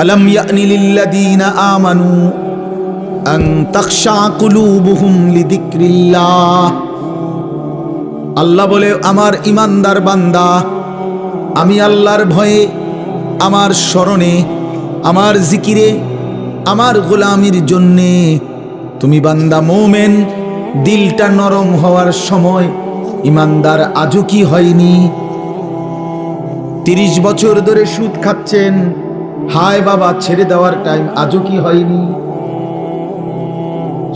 আলাম ইয়ানি লিল্লাযীনা আমানু আন তাখশা কুলুবুহুম লিযিকরিল্লাহ। আল্লাহ বলে, আমার ঈমানদার বান্দা, আমি আল্লাহর ভয়ে, আমার স্মরণে, আমার জিকিরে, আমার গোলামির জন্যে তুমি বান্দা মোমেন দিলটা নরম হওয়ার সময় ঈমানদার আজও কি হয়নি? 30 বছর ধরে সুদ খাচ্ছেন, হায় বাবা ছেড়ে দেওয়ার টাইম আজও কি হয়নি?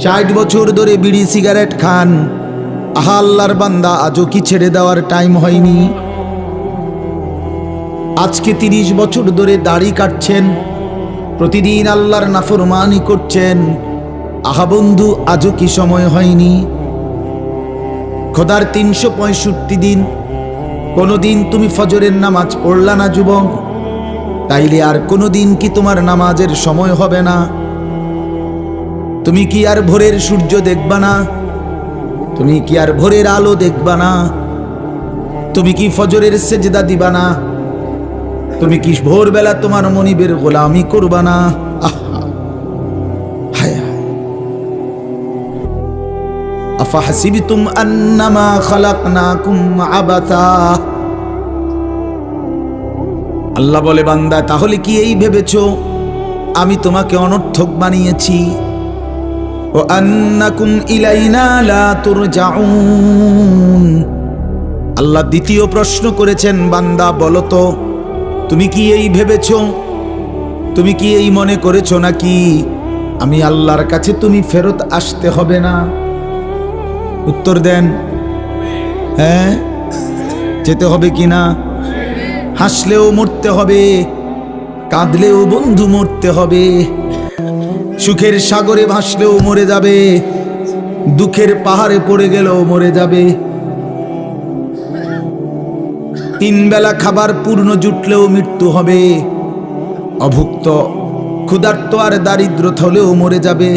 60 বছর ধরে বিড়ি সিগারেট খান, আহা আল্লাহর বান্দা আজও কি ছেড়ে দেওয়ার টাইম হয়নি? আজকে 30 বছর ধরে দাড়ি কাটছেন, প্রতিদিন আল্লাহর নাফরমানি করছেন, আহা বন্ধু আজও কি সময় হয়নি? খোদার 365 দিন কোনদিন তুমি ফজরের নামাজ পড়লা না যুবক? তাইলে আর কোনদিন কি তোমার নামাজের সময় হবে না? তুমি কি আর ভোরের সূর্য দেখবা না? তুমি কি আর ভোরের আলো দেখবা না? তুমি কি ফজরের সেজদা দিবা না? তুমি কি ভোরবেলা তোমার মনিবের গোলামি করবা না? আহা হায় হায়। আফাহাসিবতুম আন্নামা খালাকনাকুম আবাথা। আল্লাহ বলে, বান্দা তাহলে কি এই ভেবেছো আমি তোমাকে অনর্থক বানিয়েছি? ও আন্নাকুম ইলাইনা লা তুরজাউন। আল্লাহ দ্বিতীয় প্রশ্ন করেছেন, বান্দা বলো তো তুমি কি এই ভেবেছো, তুমি কি এই মনে করেছো নাকি আমি আল্লাহর কাছে তুমি ফেরত আসতে হবে না? উত্তর দেন, হ্যাঁ যেতে হবে কিনা? হাসলেও মরতে হবে, কাঁদলেও বন্ধু মরতে হবে, সুখের সাগরে ভাসলেও মরে যাবে, দুঃখের পাহাড়ে পড়ে গেলেও মরে যাবে। 3 বেলা খাবার পূর্ণ জুটলেও মৃত্যু হবে, অভুক্ত ক্ষুধার্ত আর দারিদ্র হলেও মরে যাবে,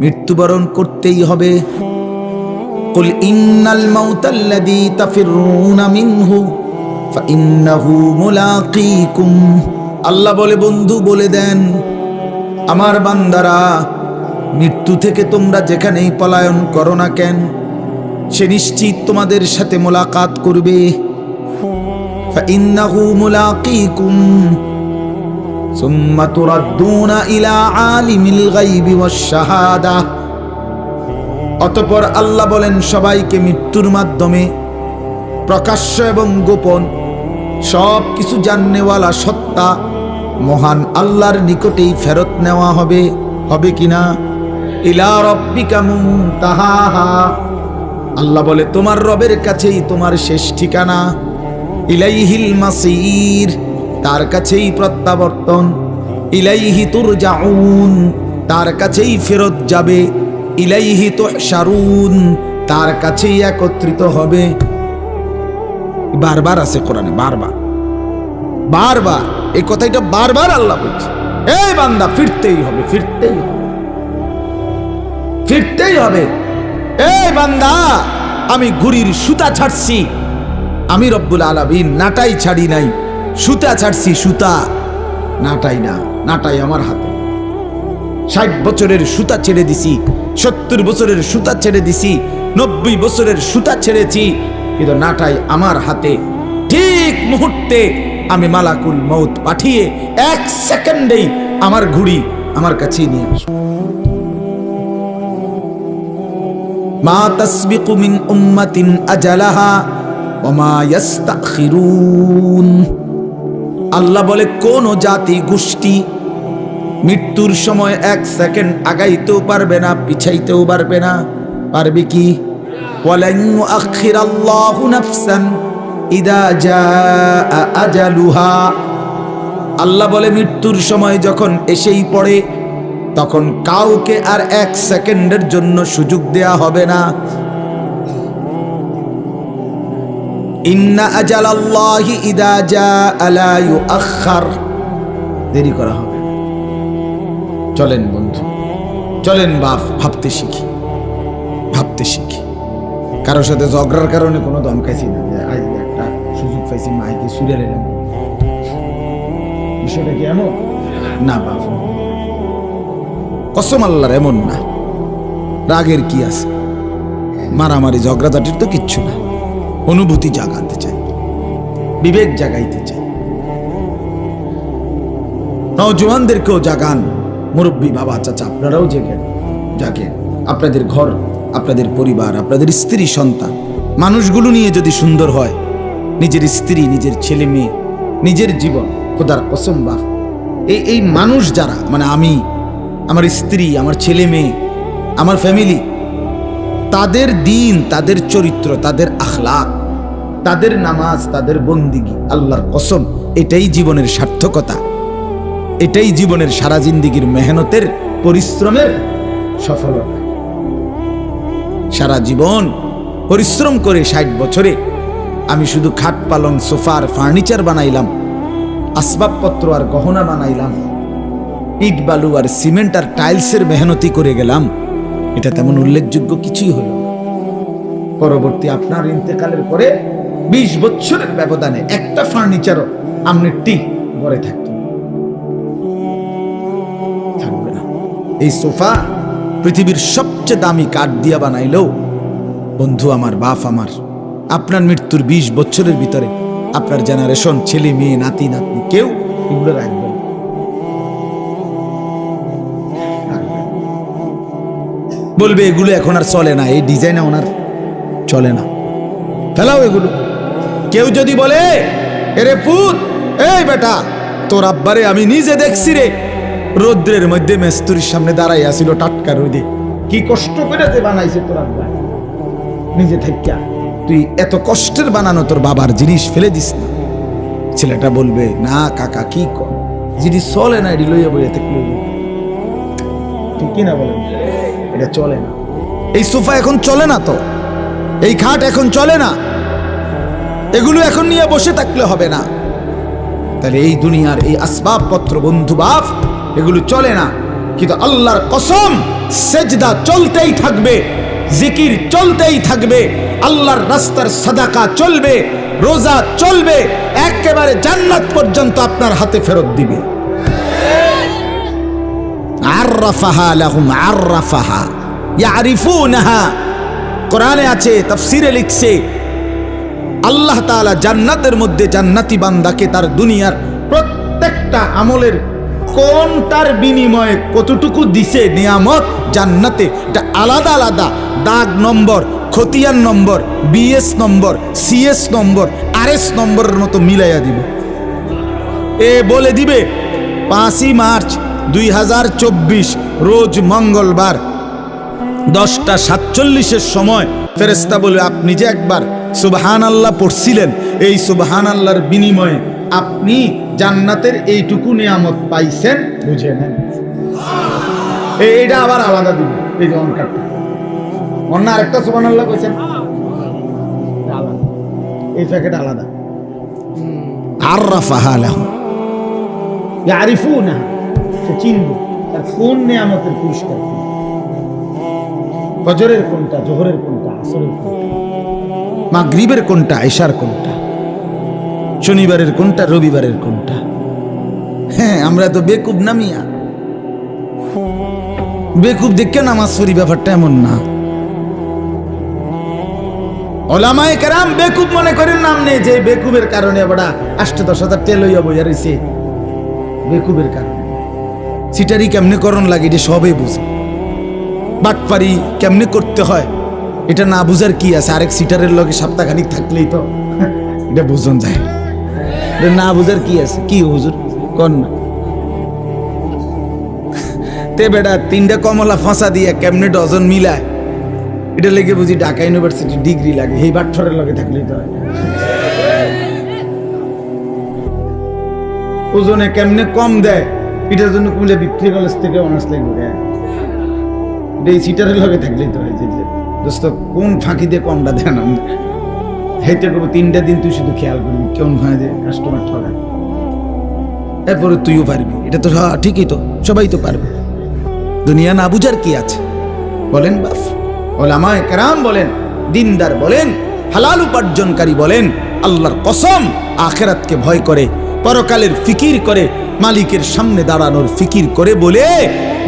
মৃত্যুবরণ করতেই হবে। কুল ইন্নাল মাউতাল্লাযী তাফিরুনা মিনহু ফাইন্নাহু মুলাকীকুম। আল্লাহ বলে, বন্ধু বলে দেন আমার বান্দারা, মৃত্যু থেকে তোমরা যেখানেই পলায়ন করো না কেন, সে নিশ্চিত তোমাদের সাথে মোলাকাত করবে। ফাইন্নাহু মুলাকীকুম সুম্মা তুরাদ্দুনা ইলা আলিমিল গায়বি ওয়াশ শাহাদা। অতঃপর আল্লাহ বলেন, সবাইকে মৃত্যুর মাধ্যমে প্রকাশ্য এবং গোপন সব কিছু জাননেওয়ালা সত্তা মহান আল্লাহর নিকটেই ফেরত নেওয়া হবে। হবে কিনা? ইলা রাব্বিকা মুনতাহাহা। আল্লাহ বলে, তোমার রবের কাছেই তোমার শেষ ঠিকানা। ইলাইহিল মাসির, তার কাছেই প্রত্যাবর্তন। ইলাইহি তুরজাউন, তার কাছেই ফেরত যাবে। ইলাইহি তুহশারুন, তার কাছেই একত্রিত হবে। বারবার আছে কোরআনে, বারবার বারবার এই কথাটা বারবার আল্লাহ বলছে, এই বান্দা ফিরতেই হবে, ফিরতেই হবে, ফিরতেই হবে। এই বান্দা, আমি ঘুড়ির সুতা ছাড়ছি, আমি রব্বুল আলামিন নাটাই ছাড়ি নাই, সুতা ছাড়ছি, সুতা নাটাই না, নাটাই আমার হাতে। 60 বছরের সুতা ছেড়ে দিছি, 70 বছরের সুতা ছেড়ে দিছি, 90 বছরের সুতা ছেড়েছি, কিন্তু নাটাই আমার হাতে। ঠিক মুহূর্তে আমি মালাকুল মউত পাঠিয়ে 1 সেকেন্ডেই আমার ঘুড়ি আমার কাছে নিয়ে আসবো। মা তাসবিকু মিন উম্মাতিন আজালাহা ওয়া মা ইস্তাখিরুন। আল্লাহ বলে, কোন জাতি গোষ্ঠী মৃত্যুর সময় 1 সেকেন্ড আগাইতেও পারবে না, পিছাইতেও পারবে না। পারবে কি? ওয়ালান ইউআখিরাল্লাহু নাফসান ইদা জাআ আজালুহা। আল্লাহ বলে, মৃত্যুর সময় যখন এসেই পড়ে তখন কাউকে আর 1 সেকেন্ডের জন্য সুযোগ দেয়া হবে না। ইন্না আজালাল্লাহি ইদা জাআ লা ইউআখার, দেরি করা হবে। চলেন বন্ধু, চলেন বাপ, ভাবতে শিখি, ভাবতে শিখি। কারোর সাথে ঝগড়ার কারণে কোনো দম খাইছি না, আজ একটা সুযোগ পাইছি মাইকে সুরে এলাম, বিষয়টা কি এমন না বাপ, কসম আল্লাহর এমন না। রাগের কি আছে, মারামারি ঝগড়াঝাটির তো কিচ্ছু না। অনুভূতি জাগাতে চাই, বিবেক জাগাইতে চাই, নওজওয়ানদেরকেও জাগান, মুরব্বী বাবা চাচা আপনারাও জাগেন। আপনাদের ঘর, আপনাদের পরিবার, আপনাদের স্ত্রী সন্তান, মানুষগুলো নিয়ে যদি সুন্দর হয়, নিজের স্ত্রী, নিজের ছেলে মেয়ে, নিজের জীবন, খোদার কসম বাপ, এই মানুষ যারা, মানে আমি, আমার স্ত্রী, আমার ছেলে মেয়ে, আমার ফ্যামিলি, তাদের দিন, তাদের চরিত্র, তাদের আখলাক, তাদের নামাজ, তাদের বন্দিগি, আল্লাহর কসম এটাই জীবনের সার্থকতা, এটাই জীবনের সারা জিন্দিগির মেহনতের পরিশ্রমের সফলতা। সারা জীবন পরিশ্রম করে 60 বছরে আমি শুধু খাট পালং সোফার ফার্নিচার বানাইলাম, আসবাবপত্র আর গহনা বানাইলাম, ইট বালু আর সিমেন্ট আর টাইলসের মেহনতি করে গেলাম, এটা তেমন উল্লেখযোগ্য কিছুই হলো না। পরবর্তী আপনার ইন্তেকালের পরে 20 বছরের ব্যবধানে একটা ফার্নিচারও আমনের টিক ঘরে থাকবে না। এই সোফা পৃথিবীর সবচেয়ে দামি কাঠ দিয়া বানাইলেও বন্ধু আমার, বাপ আমার, আপনার মৃত্যুর 20 বছরের ভিতরে আপনার জেনারেশন, ছেলে মেয়ে, নাতি নাতনি, কেউ এগুলো রাখবে না। বলবে এগুলো এখন আর চলে না, এই ডিজাইন ওনার চলে না, ফেলাও এগুলো। কেউ যদি বলে এরে পুত, এই বেটা, তোর আব্বারে আমি নিজে দেখছি রে, রৌদ্রের মধ্যে মেস্তুরির সামনে দাঁড়াই আসিল টাটকা রোদে, কি কষ্ট করে যে বানাইছে তোর আব্বা, নিজে থেকে তুই এত কষ্টের বানানো তোর বাবার জিনিস ফেলে দিস না। ছেলেটা বলবে না কাকা, কি কর, জিনিস চলে না, এটি লইয়া বইয়া থাকলে ঠিক কিনা বলেন, এটা চলে না। এই সোফা এখন চলে না, তো এই খাট এখন চলে না, এগুলো এখন নিয়ে বসে থাকলে হবে না। তাহলে এই দুনিয়ার এই আসবাবপত্র বন্ধু বাপ, এগুলো চলে না, কিন্তু আল্লাহর কসম সেজদা চলতেই থাকবে, জিকির চলতেই থাকবে, আল্লাহর রাস্তার সাদাকা চলবে, রোজা চলবে, একেবারে জান্নাত পর্যন্ত আপনার হাতে ফেরত দিবে। আররাফাহা লাহুম আররাফাহা ইয়ারিফুনাহা, কোরআনে আছে, তাফসীরে লিখছে, আল্লাহ তাআলা জান্নাতের মধ্যে জান্নাতি বান্দাকে তার দুনিয়ার প্রত্যেকটা আমলের কোনটার বিনিময়ে কতটুকু দিছে নিয়ামত জান্নাতে, এটা আলাদা আলাদা দাগ নম্বর, খতিয়ান নম্বর, বিএস নম্বর, সিএস নম্বর, আরএস নম্বরের মতো মিলাইয়া দিবে। এ বলে দিবে 5ই মার্চ 2024 রোজ মঙ্গলবার 10:47 সময় ফেরেশতা বলে, আপনি যে একবার সুবহানাল্লাহ পড়ছিলেন, এই সুবহানাল্লাহর বিনিময়ে আপনি জান্নাতের এইটুকু নিয়ামত পাইছেন, বুঝে নেন। এইটা আবার আলাদা দিবে, এই যে অঙ্কটা অন্য আরেকটা সুবহানাল্লাহ কইছেন আলাদা, এই প্যাকেট আলাদা। আররাফাহা লাহুম ইয়ারিফুনা, সে চিনবে তার কোন নিয়ামতের পুরস্কার, ফজরের কোনটা, জোহরের কোনটা, আসরের কোনটা, মাগরিবের কোনটা, ইশার কোনটা, শনিবারের কোনটা, রবিবারের কোনটা। হ্যাঁ, আমরা তো বেকুব না মিয়া, বেকুব দেখে নামাজ পড়ি, ব্যাপারটা এমন না। ওলামায়ে কেরাম বেকুব মনে করেন নাম নেই, যে বেকুবের কারণে বড়া 8-10,000 টেল হইয়া বইয়া রইছে, বেকুবের কারণে। সিটারি কেমনে করণ লাগে এটা সবে বুঝে, বাটপারি কেমনে করতে হয় এটা না বুঝার কি আছে, আরেক সিটারের লগে সপ্তাহখানিক থাকলেই তো এটা বুঝন যায়, না বুঝার কি আছে, কি হুজুর কর না। তে বেটা 3টা কমলা ফাঁসা দিয়ে কেমনে ডজন মিলায়, এটা লেগে বুঝি ঢাকা ইউনিভার্সিটি ডিগ্রি লাগে, এই বাটফরের লগে থাকলেই তো হয়। ওজনে কেমনে কম দেয়, এটার জন্য কুমিল্লা বিক্রি কলেজ থেকে অনার্স লাগবে, এই সিটারের লগে থাকলেই তো হয়। যে দোস্ত কোন ফাঁকি দিয়ে কমটা দেন, হেঁটে করবো 3টা দিন তুই শুধু খেয়াল করবি কেমন হয় যে কাস্টমার ঠগায়, এরপরে তুইও পারবি। এটা তো ঠিকই, তো সবাই তো পারবে, দুনিয়া না বুঝার কি আছে বলেন বাপ। ওলামায়ে কেরাম বলেন, দিনদার বলেন, হালাল উপার্জনকারী বলেন, আল্লাহর কসম আখিরাতকে ভয় করে, পরকালের ফিকির করে, মালিকের সামনে দাঁড়ানোর ফিকির করে বলে,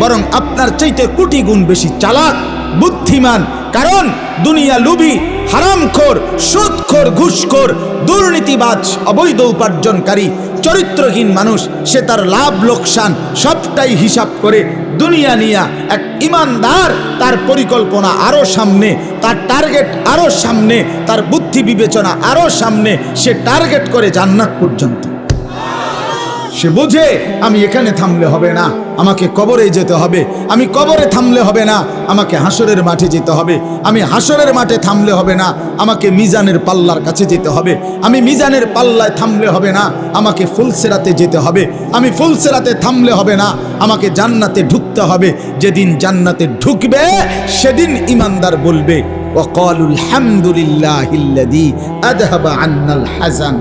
বরং আপনার চাইতে কোটি গুণ বেশি চালাক, বুদ্ধিমান। কারণ দুনিয়া লুভী, হারামখোর, সুদখোর, ঘুষখোর, দুর্নীতিবাজ, অবৈধ উপার্জনকারী, চরিত্রহীন মানুষ, সে তার লাভ লোকসান সবটাই হিসাব করে দুনিয়া নিয়া। এক ইমানদার, তার পরিকল্পনা আরো সামনে, তার টার্গেট আরো সামনে, তার বুদ্ধি বিবেচনা আরো সামনে, সে টার্গেট করে জান্নাত পর্যন্ত। সে বোঝে আমি এখানে থামলে হবে না, আমাকে কবরে যেতে হবে। আমি কবরে থামলে হবে না, আমাকে হাসরের মাঠে যেতে হবে। আমি হাসরের মাঠে থামলে হবে না, আমাকে মিজানের পাল্লার কাছে যেতে হবে। আমি মিজানের পাল্লায় থামলে হবে না, আমাকে ফুলসেরাতে যেতে হবে। আমি ফুলসেরাতে থামলে হবে না, আমাকে জান্নাতে ঢুকতে হবে। যেদিন জান্নাতে ঢুকবে সেদিন ইমানদার বলবে, ওয়াকালুল হামদুলিল্লাহিল্লাযী আযহাবা আন্নাল হাযান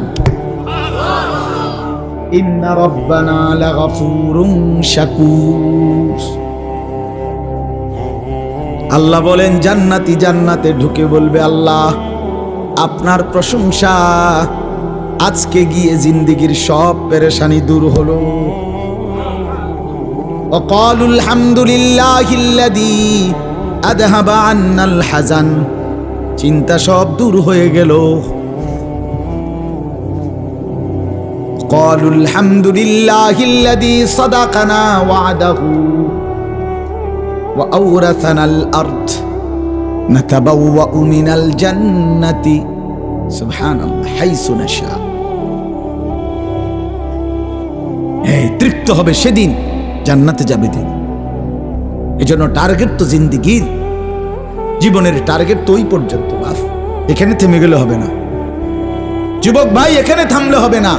ইন্না রাব্বানা লাগাফুরুন শাকুর। আল্লাহ বলেন, জান্নাতি জান্নাতে ঢুকে বলবে, আল্লাহ আপনার প্রশংসা, আজকে গিয়ে জিন্দেগীর সব পেরেশানি দূর হলো। ওয়াকালুল হামদুলিল্লাহিল্লাযী আযহাবা আন্নাল হাযান, চিন্তা সব দূর হয়ে গেল। قالوا الحمد لله الذي صدقنا وعده وأورثنا الأرض نتبوأ من الجنة سبحان الله حيث نشاء। তৃপ্ত হবে সেদিন, জান্নাতে যাবে দিন। এজন্য টার্গেট তো জিন্দেগির, জীবনের টার্গেট তো ওই পর্যন্ত। বাস, এখানে থেমে গেলে হবে না যুবক ভাই, এখানে থামলে হবে না।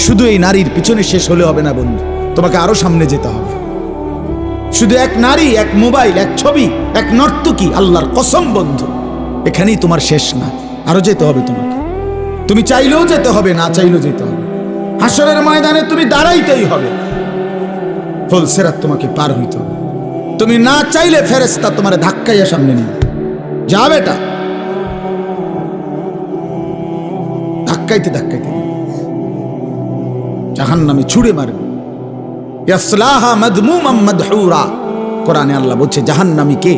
শুধু এই নারীর পিছনে শেষ হলে হবে না বন্ধু, তোমাকে আরো সামনে যেতে হবে। শুধু এক নারী, এক মোবাইল, এক ছবি, এক নর্তকী, আল্লাহর কসম বন্ধু, এখানেই তোমার শেষ না, আরো যেতে হবে তোমাকে। তুমি চাইলেও যেতে হবে, না চাইলেও যেতে হবে। হাসরের ময়দানে তুমি দাঁড়াইতেই হবে, ফুলসিরাত তোমাকে পার হইতে হবে। তুমি না চাইলে ফেরেশতা তোমার ধাক্কাইয়া সামনে নিয়ে যা বেটা, ধাক্কাইতে ধাক্কাইতে জাহান্নামে ছুঁড়ে মারবে। ইয়াসলাহা মাদমুমান মাদহুরা, কোরআনে আল্লাহ বলছে জাহান্নামীকে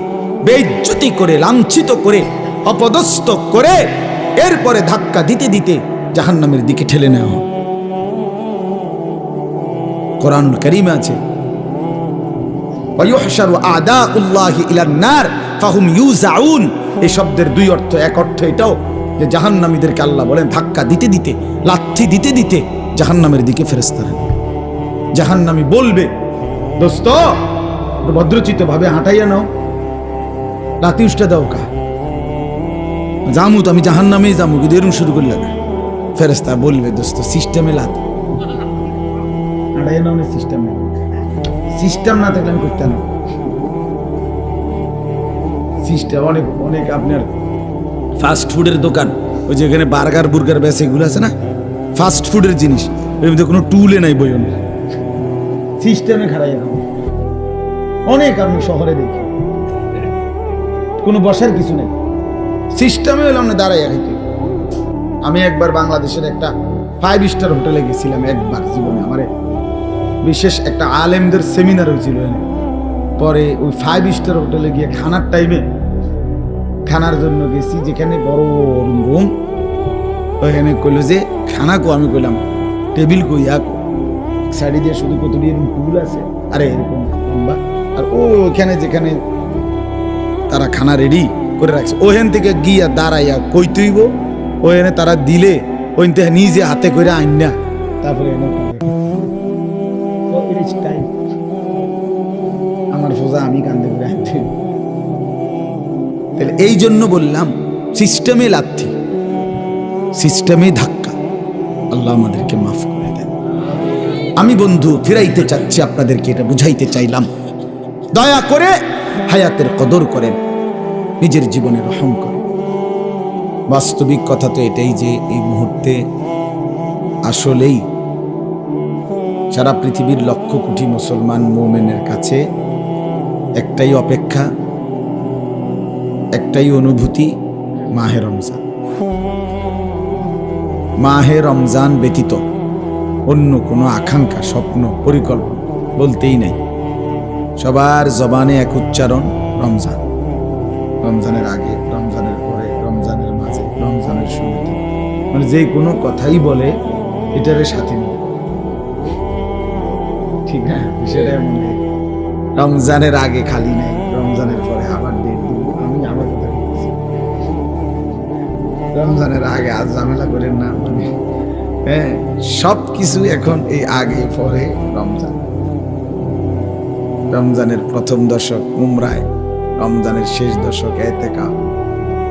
বেইজ্জতি করে, লাঞ্ছিত করে, অপদস্থ করে এরপরে ধাক্কা দিতে দিতে জাহান্নামের দিকে ঠেলে নেওয়া হয়। কোরআনুল কারীমে আছে, ওয়ায়ুহশারু আদাউল্লাহি ইলান নার ফাহুম ইউজাউন। এই শব্দের দুই অর্থ। এক অর্থ এটাও যে জাহান্নামীদেরকে আল্লাহ বলেন ধাক্কা দিতে দিতে, লাথি দিতে দিতে জাহান্নামের দিকে ফেরেশতারা। জাহান্নামী বলবে, দোস্ত ভদ্রচিত ভাবে হাঁটাইয়া নাও, লাথি উষ্টা দাও কা জামু তো, আমি জাহান্নামেই জামু, কিন্তু এরকম শুরু করলে না। ফেরেশতা বলবে, দোস্ত সিস্টেমে লাথি হাঁটাইয়া নাও, সিস্টেমে, সিস্টেম না থাকলে আমি করতে না। সিস্টেম অনেক অনেক, আপনার ফাস্ট ফুডের দোকান, ওই যে এখানে বার্গার বুর্গার বেছে, এগুলো আছে না, ফাস্ট ফুডের জিনিস, এর মধ্যে কোনো টুলে নাই, বই না, সিস্টেমে খারাই খাবো। অনেক আমি শহরে দেখি কোনো বসার কিছু নেই, সিস্টেমে হলাম না দাঁড়াইয়া খাইতে। আমি একবার বাংলাদেশের একটা 5 স্টার হোটেলে গেছিলাম, একবার জীবনে আমার বিশেষ একটা আলেমদের সেমিনার হয়েছিল। পরে ওই 5 স্টার হোটেলে গিয়ে খানার টাইমে, খানার জন্য গেছি যেখানে বড় রুম, ওইখানে কইল যে খানা কো, আমি কইলাম টেবিল কই, সাইডে দিয়ে শুধু কতটি এরকম টুল আছে, আরে এরকম লম্বা, আর ওইখানে যেখানে তারা খানা রেডি করে রাখছে, ওখান থেকে গিয়া দাঁড়াইয়া কই তুইব, ওখানে তারা দিলে ওই নিজে হাতে করে আইন না, তারপরে আমার সোজা আমি কান্দে করে আনতে। তাহলে এই জন্য বললাম সিস্টেমে লাথি, সিস্টেমে ধাক্কা। আল্লাহ আমাদেরকে মাফ করে দেন। আমি বন্ধু ফিরাইতে চাচ্ছি আপনাদেরকে, এটা বুঝাইতে চাইলাম, দয়া করে হায়াতের কদর করেন, নিজের জীবনে রহম করেন। বাস্তবিক কথা তো এটাই যে এই মুহূর্তে আসলেই সারা পৃথিবীর লক্ষ কোটি মুসলমান মুমিনের কাছে একটাই অপেক্ষা, একটাই অনুভূতি, মাহে রমজান। মাহে রমজান ব্যতীত অন্য কোনো আকাঙ্ক্ষা, স্বপ্ন, পরিকল্পনা বলতেই নাই। সবার জবানে এক উচ্চারণ, রমজান। রমজানের আগে, রমজানের পরে, রমজানের মাঝে, রমজানের শুরুতে, মানে যে কোনো কথাই বলে এটারে সাথে নিয়ে, ঠিক না? বিষয়টা এমন নেই। রমজানের আগে খালি নেই, রমজানের পরে আবার ডেট দিব। আমি আমার কথা বলছি, রমজানের আগে আজ ঝামেলা করেন না, মানে হ্যাঁ, সব কিছু এখন এই আগে পরে রমজান। রমজানের প্রথম দশক উমরায়, রমজানের শেষ দশক এতেকাফ,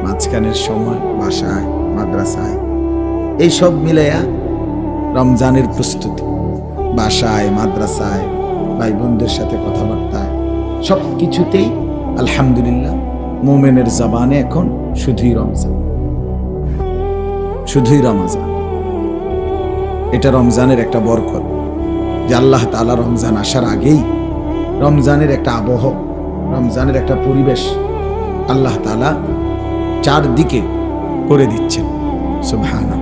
মাঝখানের সময় বাসায়, মাদ্রাসায়, এই সব মিলাইয়া রমজানের প্রস্তুতি। বাসায়, মাদ্রাসায়, ভাই বোনদের সাথে কথাবার্তায়, সব কিছুতেই আলহামদুলিল্লাহ মোমেনের জবানে এখন শুধুই রমজান, শুধুই রমজান। এটা রমজানের একটা বরকত যে আল্লাহ তাআলা রমজান আসার আগেই রমজানের একটা আবহ, রমজানের একটা পরিবেশ আল্লাহ তাআলা চারদিকে করে দিচ্ছেন। সুবহানাল্লাহ।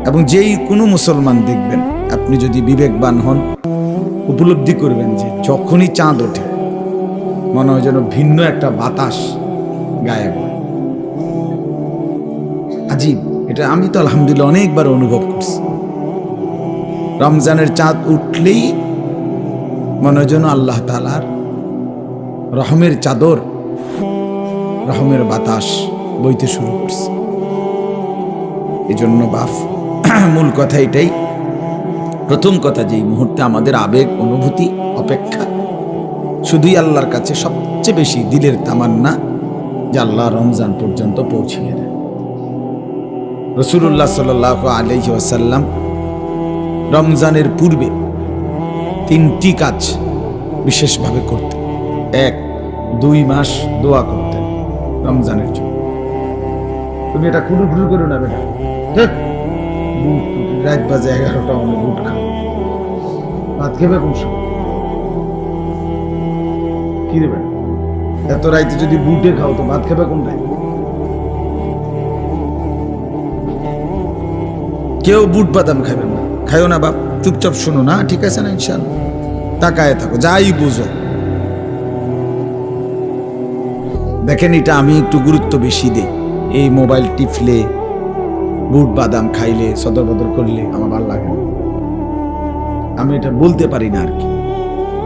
এবং যেই কোনো মুসলমান দেখবেন, আপনি যদি বিবেকবান হন, উপলব্ধি করবেন যে যখনই চাঁদ ওঠে মনে হয় যেন ভিন্ন একটা বাতাস গায়ে বয়। আজীব, এটা আমি তো আলহামদুলিল্লাহ অনেকবার অনুভব করছি। রমজানের চাঁদ উঠলেই মনে হয় যেন আল্লাহ তাআলার রহমের চাদর, রহমের বাতাস বইতে শুরু করছে। এই জন্য বাপ, মূল কথা এটাই। প্রথম কথা, যে এই মুহূর্তে আমাদের আবেগ, অনুভূতি, অপেক্ষা শুধুই আল্লাহর কাছে সবচেয়ে বেশি দিলের তামান্না যে আল্লাহ রমজান পর্যন্ত পৌঁছিয়ে দেয়। রাসূলুল্লাহ সাল্লাল্লাহু আলাইহি ওয়াসাল্লাম রমজানের পূর্বে 3টি কাজ বিশেষভাবে করতেন। 1, 2 মাস দোয়া করতেন রমজানের জন্য। তুমি এটা খুঁড়ু করো না বেটা, রাত বাজে 11টা, অনেক বুট খাও, ভাত খেবে কোন সময়? কি দেবে এত রাইতে? যদি বুটে খাও তো ভাত খেবে কোন রাইতে? কেউ বুট বাদাম খাবেন না, খাইও না বাপ, চুপচাপ শোনো না, ঠিক আছে না? ইনশাআল্লাহ তাকায় থাকো, যাই বুঝো। দেখেন, এটা আমি একটু গুরুত্ব বেশি দেই। এই মোবাইল টিপলে, বুট বাদাম খাইলে, সদর বদর করলে আমার ভালো লাগে না। আমি এটা বলতে পারি না আর কি।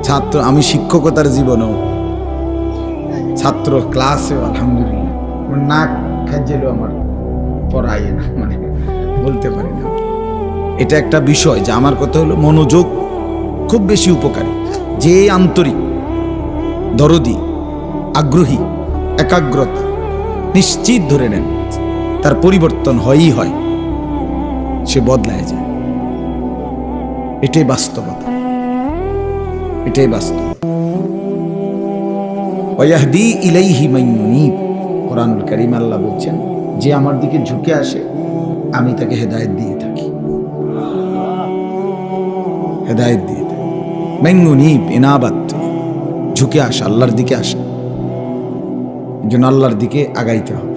ছাত্র, আমি শিক্ষকতার জীবনেও, ছাত্র ক্লাসেও আলহামদুলিল্লাহ নাক খাইলেও আমার পড়াই না, মানে বলতে পারি না। এটা একটা বিষয় যে আমার কথা হলো মনোযোগ খুব বেশি উপকারী। যে আন্তরিক, দরদি, আগ্রহী, একাগ্রতা, নিশ্চিত ধরে নেন তার পরিবর্তন হয়ই হয়, সে বদলায় যায়। এটাই বাস্তবতা, এটাই বাস্তব। ওয়াহদি ইলাইহি মান ইউনীব, কোরআনুল কারীম আল্লাহ বলছেন, যে আমার দিকে ঝুঁকে আসে আমি তাকে হেদায়েত দিয়ে থাকি, হেদায়েত দিয়ে থাকি। মান ইউনীব, ইনাবাত, ঝুঁকে আসা, আল্লাহর দিকে আসা। যেন আল্লাহর দিকে আগাইতে হবে,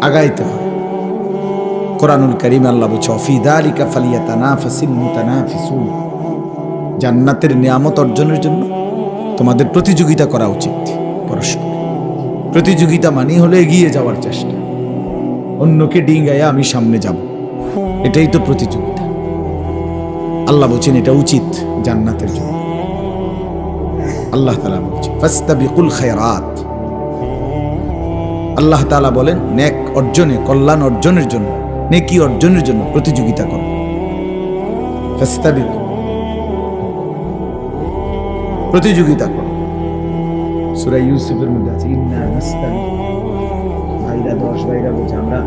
আগাইতে হবে। কোরআনুল কারীম আল্লাহ বলছে, ফি যালিকা ফালিয়াতানাফাসিল মুতানাফিসুন, জান্নাতের নিয়ামত অর্জনের জন্য তোমাদের প্রতিযোগিতা করা উচিত। পরস্পর প্রতিযোগিতা মানে হলো এগিয়ে যাওয়ার চেষ্টা, অন্যকে ডিঙ্গাইয়া আমি সামনে যাব, এটাই তো প্রতিযোগিতা। আল্লাহ বলছেন এটা উচিত জান্নাতের জন্য। আল্লাহ তাআলা বলছেন ফাস্তাবিকুল খায়রাত, আল্লাহ তাআলা বলেন নেক অর্জনে, কল্যাণ অর্জনের জন্য, নেকি অর্জনের জন্য প্রতিযোগিতা করো। ফাস্তাবিকু, প্রতিযোগিতা করো। সূরা ইউসুফের মধ্যে আছে ইন্না নাস্তাবিকু, ভাইরা 10 ভাইরা বলছে আমরা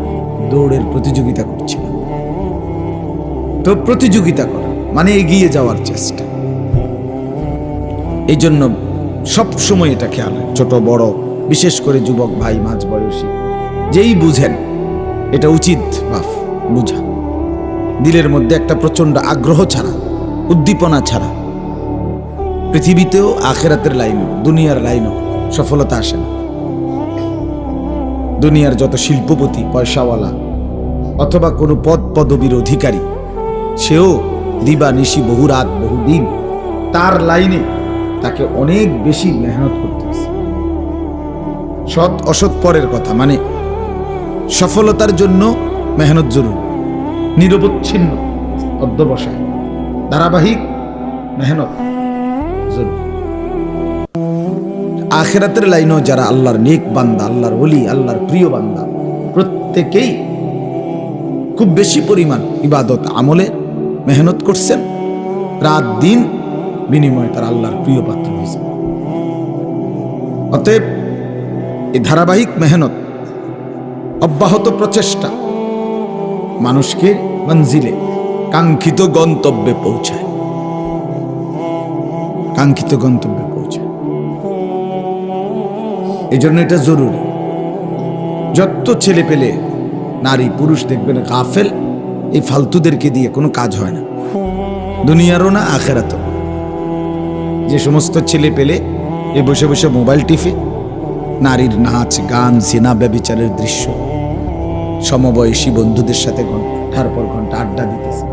দৌড়ের প্রতিযোগিতা করছিলাম। তো প্রতিযোগিতা করা মানে এগিয়ে যাওয়ার চেষ্টা। এই জন্য সব সময় এটা খেয়াল, ছোট বড়, বিশেষ করে যুবক ভাই, মাঝ বয়সী, যেই বুঝেন এটা উচিত বাপ বুঝা। দিলের মধ্যে একটা প্রচন্ড আগ্রহ ছাড়া, উদ্দীপনা ছাড়া পৃথিবীতেও, আখেরাতের লাইনও, দুনিয়ার লাইনও সফলতা আসে না। দুনিয়ার যত শিল্পপতি, পয়সাওয়ালা, অথবা কোনো পদ পদবীর অধিকারী, সেও দিবা নিশি বহু রাত বহুদিন তার লাইনে তাকে অনেক বেশি মেহনত করতে হবে। সৎ অসৎ পরের কথা, মানে সফলতার জন্য মেহনত জরুরি, নিরবচ্ছিন্ন অধ্যবসায়, ধারাবাহিক মেহনত জরুরি। আখিরাতের লাইনেও যারা আল্লাহর নেক বান্দা, আল্লাহর ওলি, আল্লাহর প্রিয় বান্দা, প্রত্যেকেই খুব বেশি পরিমাণ ইবাদত আমলে মেহনত করছেন, রাত দিন বিনিময়ে তারা আল্লাহর প্রিয় পাত্র হয়েছে। অতএব এই ধারাবাহিক মেহনত, অব্যাহত প্রচেষ্টা মানুষকে মঞ্জিলে, কাঙ্ক্ষিত গন্তব্যে পৌঁছায়, কাঙ্ক্ষিত গন্তব্যে পৌঁছায়। এই জন্য এটা জরুরি। যত ছেলে পেলে, নারী পুরুষ দেখবেন গাফেল, এই ফালতুদেরকে দিয়ে কোনো কাজ হয় না, দুনিয়ারও না আখেরাতও। যে সমস্ত ছেলে পেলে এ বসে বসে মোবাইল টিপে নারীর নাচ গান জিনা ব্যভিচারের দৃশ্য, সমবয়সী বন্ধুদের সাথে ঘন্টার পর ঘন্টা আড্ডা দিতেছে,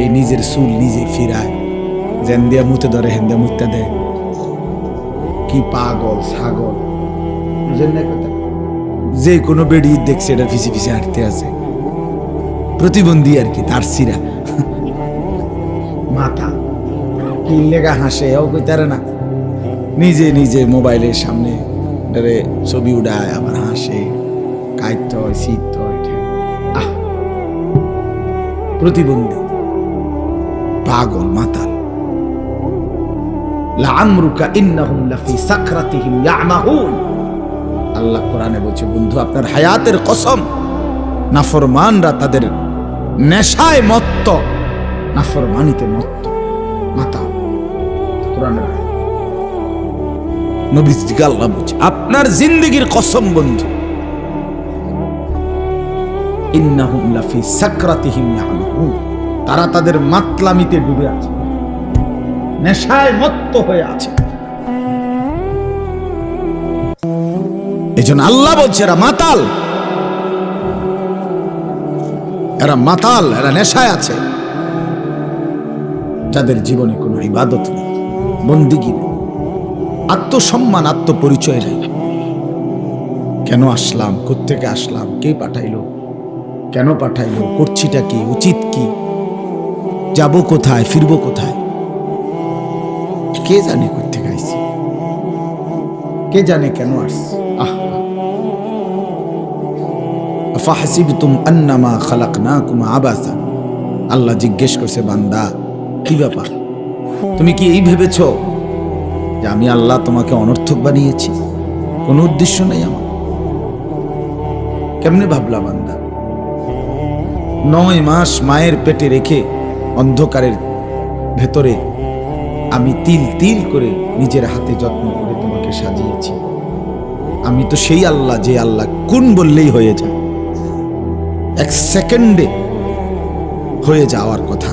এই নিজের চুল নিজে ফিরায়, জেন দিয়া মুতে ধরে হেন দিয়া মুতে দেয়, কি পাগল ছাগল, বুঝেন না কথা? যে কোনো বেড়ি দেখছে এটা ফিসি ফিসি হাঁটতে আছে, প্রতিবন্ধী আর কি, তার সিরা মাথা কি লেগা হাসে, ও কইতারে না, নিজে নিজে মোবাইলের সামনে ছবি উড়ায়, আবার হাসে, কাইত হয়, শীত হয়, প্রতিবন্ধী, পাগল, মাতাল। লাআমরুকা ইন্নাহুম লাফি সাকরাতিহিম ইয়ামাহুন। আল্লাহ কোরআনে বলছে, বন্ধু আপনার হায়াতের কসম, নাফরমানরা তাদের নেশায় মত্ত, নাফরমানিতে মত্ত, মাতা। কোরআনের আয়াত। নবীজিকে আল্লাহ বলছে, আপনার জিন্দেগীর কসম বন্ধু, ইন্নাহুম লাফি সাকরাতিহিম ইয়ামাহুন, তারা তাদের মাতলামিতে ডুবে আছে, নেশায় মত্ত হয়ে আছে। এজন্য আল্লাহ বলছে এরা মাতাল, এরা মাতাল, এরা নেশায় আছে, যাদের জীবনে কোনো ইবাদত নেই, বন্দিগি নেই, আত্মসম্মান, আত্মপরিচয় নেই। কেন আসলাম, কোত্থেকে আসলাম, কে পাঠাইলো, কেন পাঠাইলো, করছিটা কি, উচিত কি, যাব কোথায়, ফিরবো কোথায়, কে জানে কোত্থেকে আইছি, কে জানে কেন আসছি। আফাহাসিবতুম আন্নামা খালাকনাকুম আবাসা। আল্লাহ জিজ্ঞেস করছে, বান্দা কি ব্যাপার, তুমি কি এই ভেবেছ যে আমি আল্লাহ তোমাকে অনর্থক বানিয়েছি, কোনো উদ্দেশ্য নেই আমার? কেমনে ভাবলা বান্দা? 9 মাস মায়ের পেটে রেখে অন্ধকারের ভেতরে আমি তিল তিল করে নিজের হাতে যত্ন করে তোমাকে সাজিয়েছি। আমি তো সেই আল্লাহ যে আল্লাহ কোন বললেই হয়ে যায়, 1 সেকেন্ডে হয়ে যাওয়ার কথা,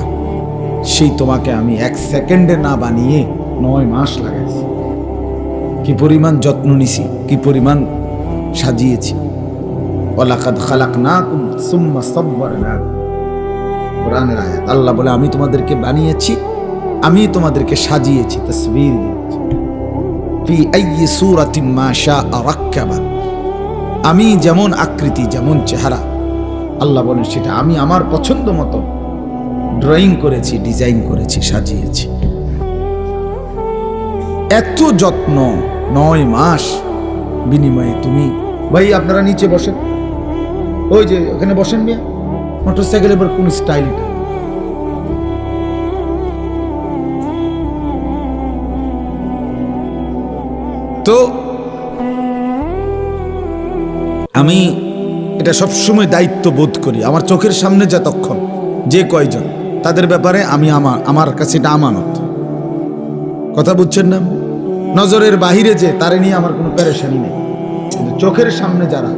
সেই তোমাকে আমি 1 সেকেন্ডে না বানিয়ে 9 মাস লাগাইছি। কি পরিমাণ যত্ন নিছি, কি পরিমাণ সাজিয়েছি। ওয়ালাকাদ খালাকনাকুম সুম্মা সাব্বারনাকুম। কোরআনের আয়াত। আল্লাহ বলে, আমি তোমাদেরকে বানিয়েছি, আমি তোমাদেরকে সাজিয়েছি, তাসবীর দিয়েছি। ফি আইয়ি সূরাতিন মা শাআ রাক্কাবা। আমি যেমন আকৃতি, যেমন চেহারা, আল্লাহ বলেন সেটা আমি আমার পছন্দ মতো ড্রয়িং করেছি, ডিজাইন করেছি, সাজিয়েছি। এত যত্ন, 9 মাস বিনিময়ে তুমি, ভাই আপনারা নিচে বসেন, ওই যে ওখানে বসেন মিয়া, মোটরসাইকেল এবার কোন স্টাইল এটা? তো আমি এটা সবসময় দায়িত্ব বোধ করি, আমার চোখের সামনে যতক্ষণ যে কয়জন, তাদের ব্যাপারে আমি আমার কাছে এটা আমানত। কথা বুঝছেন না? নজরের বাহিরে যে তারে নিয়ে আমার কোনো পেরেশানি নেই, চোখের সামনে যারা,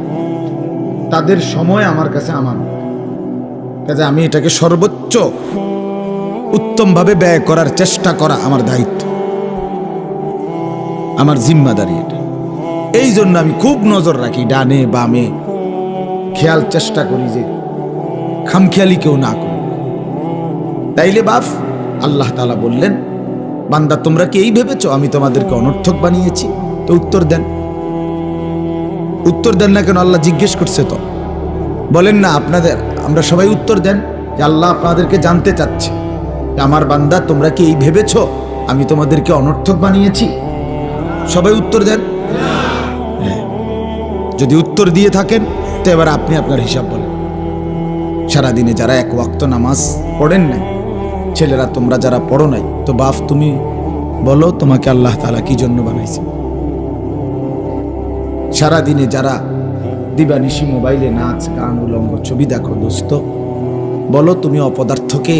তাদের সময় আমার কাছে আমানত। কাজে আমি এটাকে সর্বোচ্চ উত্তমভাবে ব্যয় করার চেষ্টা করা আমার দায়িত্ব, আমার জিম্মাদারি এটা। এই জন্য আমি খুব নজর রাখি, ডানে বামে খেয়াল চেষ্টা করি যে খামখেয়ালি কেউ না করে। তাইলে বাপ আল্লাহ তাআলা বললেন, বান্দা তোমরা কি এই ভেবেছো আমি তোমাদেরকে অনর্থক বানিয়েছি? তো উত্তর দেন। উত্তর দেন না কেন? আল্লাহ জিজ্ঞেস করছে তো। বলেন না আপনাদের, আমরা সবাই উত্তর দেন যে আল্লাহ আপনাদেরকে জানতে চাচ্ছে যে আমার বান্দা তোমরা কি এই ভেবেছো আমি তোমাদেরকে অনর্থক বানিয়েছি? সবাই উত্তর দেন। হ্যাঁ। যদি উত্তর দিয়ে থাকেন তো এবার আপনি আপনার হিসাব বলেন। সারাদিনে যারা এক ওয়াক্ত নামাজ পড়েন নাই, ছেলেরা তোমরা যারা পড়ো নাই, তো বাপ তুমি বলো তোমাকে আল্লাহ তাআলা কি জন্য বানাইছে? সারাদিনে যারা দিবানিশি মোবাইলে নাচ গান উলঙ্গ ছবি দেখো, দোস্ত বলো তুমি অপদার্থকে,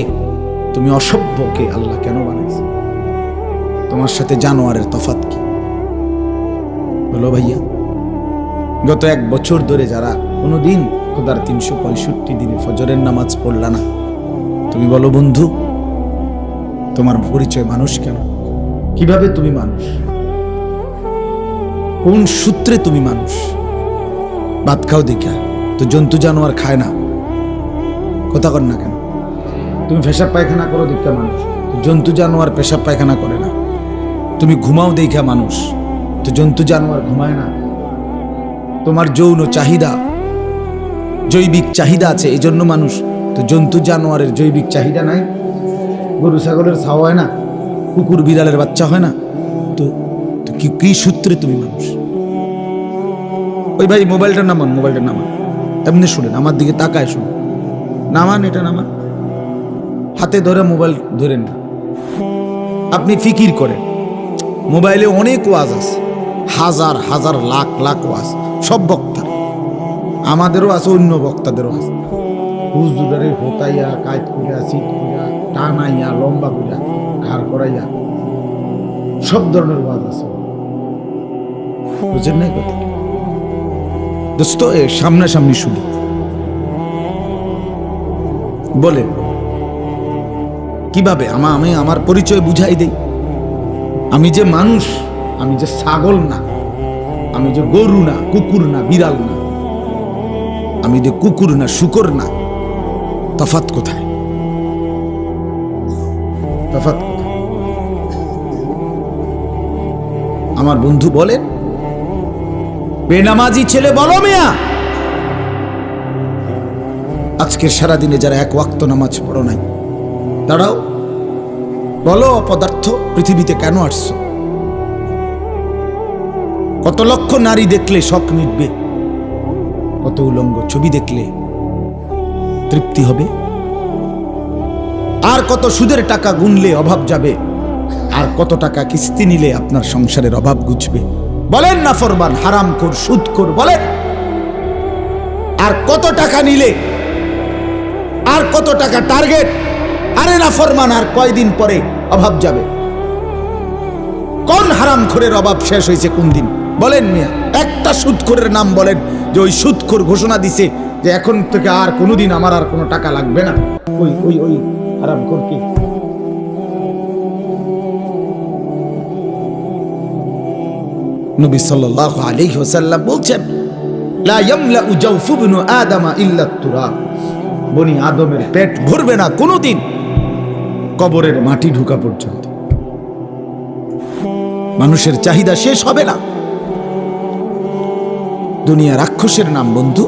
তুমি অসভ্যকে আল্লাহ কেন বানাইছে? তোমার সাথে জানোয়ারের তফাৎ কি? বলো ভাইয়া। গত 1 বছর ধরে যারা কোনোদিন খোদার 365 দিনে ফজরের নামাজ পড়লা না, তুমি বলো বন্ধু তোমার পরিচয় মানুষ কেন? কিভাবে তুমি মানুষ? কোন সূত্রে তুমি মানুষ? ভাত খাও দেখা তো জন্তু জানোয়ার খায় না, কথা কর না কেন? তুমি পেশাব পায়খানা করো দেখা মানুষ, তো জন্তু জানোয়ার পেশাব পায়খানা করে না। তুমি ঘুমাও দেখা মানুষ, তো জন্তু জানোয়ার ঘুমায় না। তোমার যৌন চাহিদা, জৈবিক চাহিদা আছে এই জন্য মানুষ, তো জন্তু জানোয়ারের জৈবিক চাহিদা নাই। গরু ছাগলের ছাওয়া হয় না, কুকুর বিড়ালের বাচ্চা হয় না, তো কি সূত্রে তুমি মানুষ? ওই ভাই মোবাইলটা নামান, মোবাইলটা নামান, এমনি শুনেন, আমার দিকে তাকায় শুনুন, নামান, এটা নামান। হাতে ধরে মোবাইল ধরেন না, আপনি ফিকির করেন। মোবাইলে অনেক ওয়াজ আছে, হাজার হাজার লাখ লাখ ওয়াজ, সব বক্তা, আমাদেরও আছে, অন্য বক্তাদেরও আছে। হুজুরের হোতাইয়া, কায়ত করিয়া, সিট করিয়া, টানাইয়া, লম্বা করিয়া, ঘাড় করাইয়া, সব ধরনের ওয়াজ আছে। বুঝেন নাই কথা? দোস্ত এ সামনাসামনি শুনি বলেন কিভাবে আমি আমার পরিচয় বুঝাই দেই। আমি যে মানুষ, আমি যে ছাগল না, আমি যে গরু না, কুকুর না, বিড়াল না, আমি যে কুকুর না, শুকর না। তফাৎ কোথায়? তফাৎ কোথায়? আমার বন্ধু বলেন, বেনামাজি ছেলে বলো মিয়া, আজকের সারাদিনে যারা 1 ওয়াক্ত নামাজ পড়ো নাই, দাঁড়াও বলো অপদার্থ পৃথিবীতে কেন আসছো? কত লক্ষ নারী দেখলে শখ মিটবে? কত উলঙ্গ ছবি দেখলে তৃপ্তি হবে? আর কত সুদের টাকা গুনলে অভাব যাবে? আর কত টাকা কিস্তি নিলে আপনার সংসারের অভাব ঘুচবে? বলেন না ফরমান, হারামখোর, সুদখোর বলেন। আর কত টাকা নিলে, আর কত টাকা টার্গেট? আরে না ফরমান, আর কয়দিন পরে অভাব যাবে? কোন হারামখোরের অভাব শেষ হয়েছে কোন দিন? বলেন মিয়া, একটা সুদখোরের নাম বলেন যে ওই সুদখোর ঘোষণা দিছে যে এখন থেকে আর কোনোদিন আমার আর কোনো টাকা লাগবে না। ওই ওই ওই হারামখোর কি? নবী সাল্লাল্লাহু আলাইহি ওয়াসাল্লাম বলছেন, লা ইয়ামলাউ জাওফু ইবনু আদামা ইল্লা তুরাব, বনি আদমের পেট ভরবে না কোনোদিন কবরের মাটি ঢুকা পর্যন্ত। মানুষের চাহিদা শেষ হবে না। দুনিয়া রাক্ষসের নাম বন্ধু।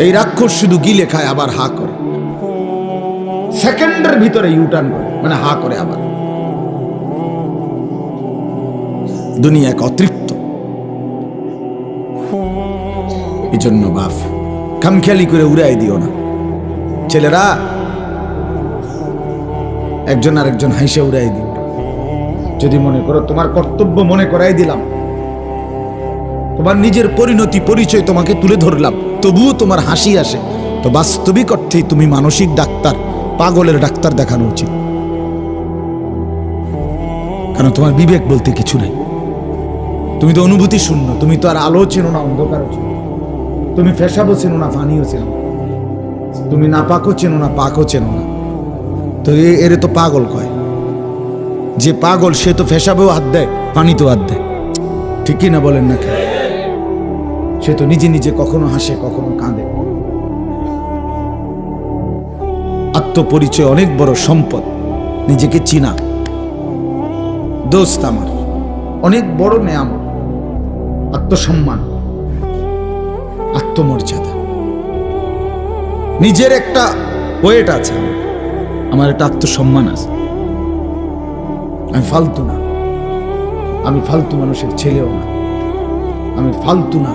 এই রাক্ষস শুধু গিলে খায় আবার হা করে, সেকেন্ডের ভিতরে ইউটার্ন করে, মানে হা করে আবার। দুনিয়া এক অতৃপ্ত। এই জন্য বাপ খামখেয়ালি করে উড়াই দিও না। ছেলেরা একজন আরেকজন হাসে উড়াই দিও। যদি মনে করো তোমার কর্তব্য মনে করাই দিলাম, তোমার নিজের পরিণতি পরিচয় তোমাকে তুলে ধরলাম, তবুও তোমার হাসি আসে, তো বাস্তবিক অর্থেই তুমি মানসিক ডাক্তার, পাগলের ডাক্তার দেখানো উচিত। কারণ তোমার বিবেক বলতে কিছু নাই। তুমি তো অনুভূতি শূন্য। তুমি তো আর আলো চেনো না, অন্ধকারও চেনো। তুমি ফেসাবও চেনো না, পানিও চেনো। তুমি না পাকও চেনো না, পাকও চেনো না। তো এরে তো পাগল কয়। যে পাগল সে তো ফেসাবেও হাত দেয়, পানিতেও হাত দেয়। ঠিক কি না বলেন না? সে তো নিজে নিজে কখনো হাসে, কখনো কাঁদে। আত্মপরিচয় অনেক বড় সম্পদ। নিজেকে চিনা দোস্ত আমার অনেক বড় নেয়ামত। আত্মসম্মান, আত্মমর্যাদা, নিজের একটা ওয়েট আছে, আমার একটা আত্মসম্মান আছে। আমি ফালতু না, আমি ফালতু মানুষের ছেলেও না, আমি ফালতু না।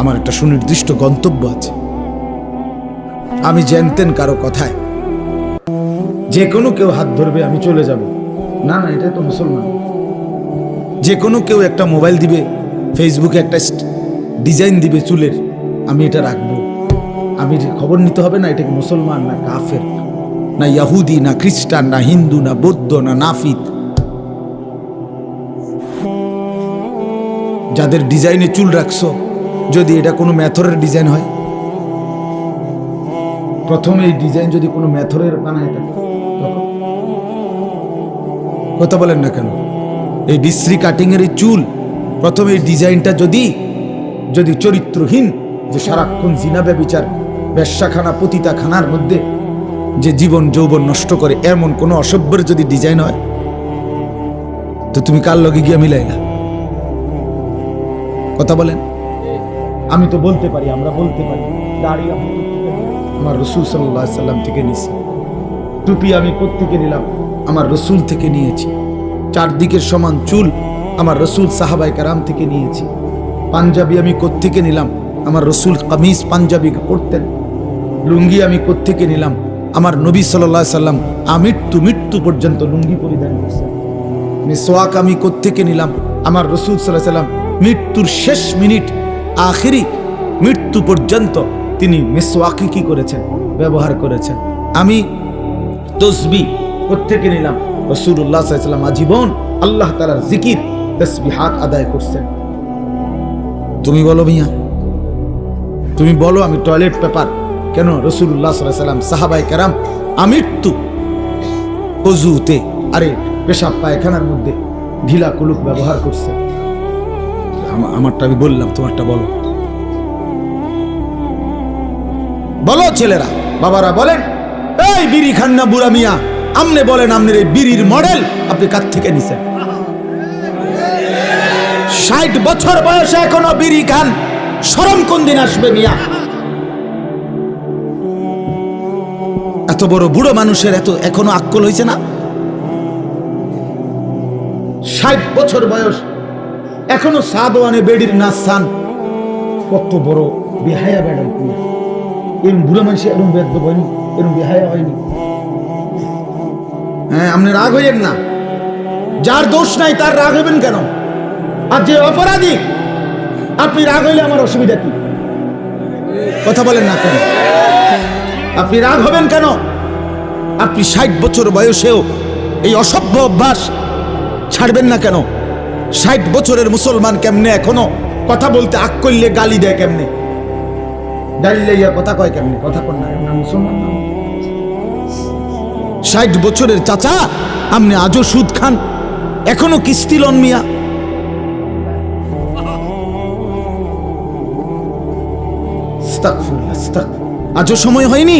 আমার একটা সুনির্দিষ্ট গন্তব্য আছে। আমি জানতেন কারো কথায় যে কোনো কেউ হাত ধরবে আমি চলে যাব না, না, এটা তো মুসলমান। যে কোনো কেউ একটা মোবাইল দিবে, ফেসবুকে একটা ডিজাইন দিবে চুলের, আমি এটা রাখবো। আমি খবর নিতে হবে না এটা কি মুসলমান না কাফের, না ইয়াহুদি, না খ্রিস্টান, না হিন্দু, না বৌদ্ধ, না নাফিদ। যাদের ডিজাইনে চুল রাখছো, যদি এটা কোনো মেথরের ডিজাইন হয়, প্রথমে এই ডিজাইন যদি কোনো মেথরের বানায় থাকে, কথা বলেন না কেন? এই বিশ্রী কাটিং এর এই চুল, প্রথমে এই ডিজাইনটা যদি চরিত্রহীন, যে সারাক্ষণ জিনা ব্যভিচার বেশ্যাখানা পতিতাখানার মধ্যে যে জীবন যৌবন নষ্ট করে, এমন কোন অসভ্যের যদি ডিজাইন হয়, তো তুমি কার লগে গিয়ে মিলাইলা? কথা বলেন। আমি তো বলতে পারি, আমরা বলতে পারি দাড়ি আমার রসুল সাল্লাল্লাহু আলাইহি সাল্লাম থেকে নিয়েছি, টুপি আমি কোত্থেকে নিলাম? আমার রসুল থেকে নিয়েছি। চারদিকের সমান চুল আমার রসুল সাহাবায়ে কেরাম থেকে নিয়েছি। পাঞ্জাবি আমি কোত্থেকে নিলাম? আমার রসুল কামিজ পাঞ্জাবি পরতেন। লুঙ্গি আমি কোত্থেকে নিলাম? আমার নবী সাল্লাল্লাহু আলাইহি সাল্লাম মৃত্যু পর্যন্ত লুঙ্গি পরিধান করছেন। মিসওয়াক আমি কোত্থেকে নিলাম? আমার রসুল সাল্লাল্লাহু আলাইহি সাল্লাম মৃত্যুর শেষ মিনিট, আখিরি মৃত্যু পর্যন্ত তিনি মিসওয়াকি কি করেছেন? ব্যবহার করেছেন। আমি তসবিহ কোত্থেকে নিলাম? রাসূলুল্লাহ সাল্লাল্লাহু আলাইহি ওয়াসাল্লাম আজীবন আল্লাহ তাআলার জিকির তাসবিহাত আদায় করছেন। তুমি বলো মিয়া, তুমি বলো আমি টয়লেট পেপার কেন? রাসূলুল্লাহ সাল্লাল্লাহু আলাইহি ওয়াসাল্লাম সাহাবায়ে কেরাম আমৃত্যু ওযুতে, আরে পেশাব পায়খানার মধ্যে ঢিলা কুলুক ব্যবহার করছেন। আমারটা আমি বললাম, তোমারটা বলো। বলো ছেলেরা, বাবারা বলেন, এই বিড়ি খান না বুড়া মিয়া, আমনে বলেন আমনের এই বিড়ির মডেল আপনি কার থেকে নিছেন? 60 বছর বয়সে এখনো বিড়ি খান, শরম কোন দিন আসবে মিয়া? এত বড় বুড়ো মানুষের এত এখনো আক্কল হয়েছে না? 60 বছর বয়স এখনো সাদওয়ানে বেডির নাচান, কত বড় বেহায়া বেড়াই। এরম বুড়ো মানুষ এরম বেদ হয়নি, এরম বেহায়া হয়নি। হ্যাঁ, আপনি রাগ হইয়েন না, যার দোষ নাই তার রাগ হবেন কেন? আর যে অপরাধী আপনি রাগ হইলে আমার অসুবিধা কি? কথা বলেন না কেন? আপনি রাগ হবেন কেন? আপনি 60 বছর বয়সেও এই অসভ্য অভ্যাস ছাড়বেন না কেন? 60 বছরের মুসলমান কেমনে এখনো কথা বলতে আগ করলে গালি দেয় কেমনে? ডালিয়া কথা কয় কেমনে? কথা কন না, মুসলমান না। 60 বছরের চাচা আপনি আজও সুদ খান, এখনো কিস্তি লন মিয়া। আজও সময় হয়নি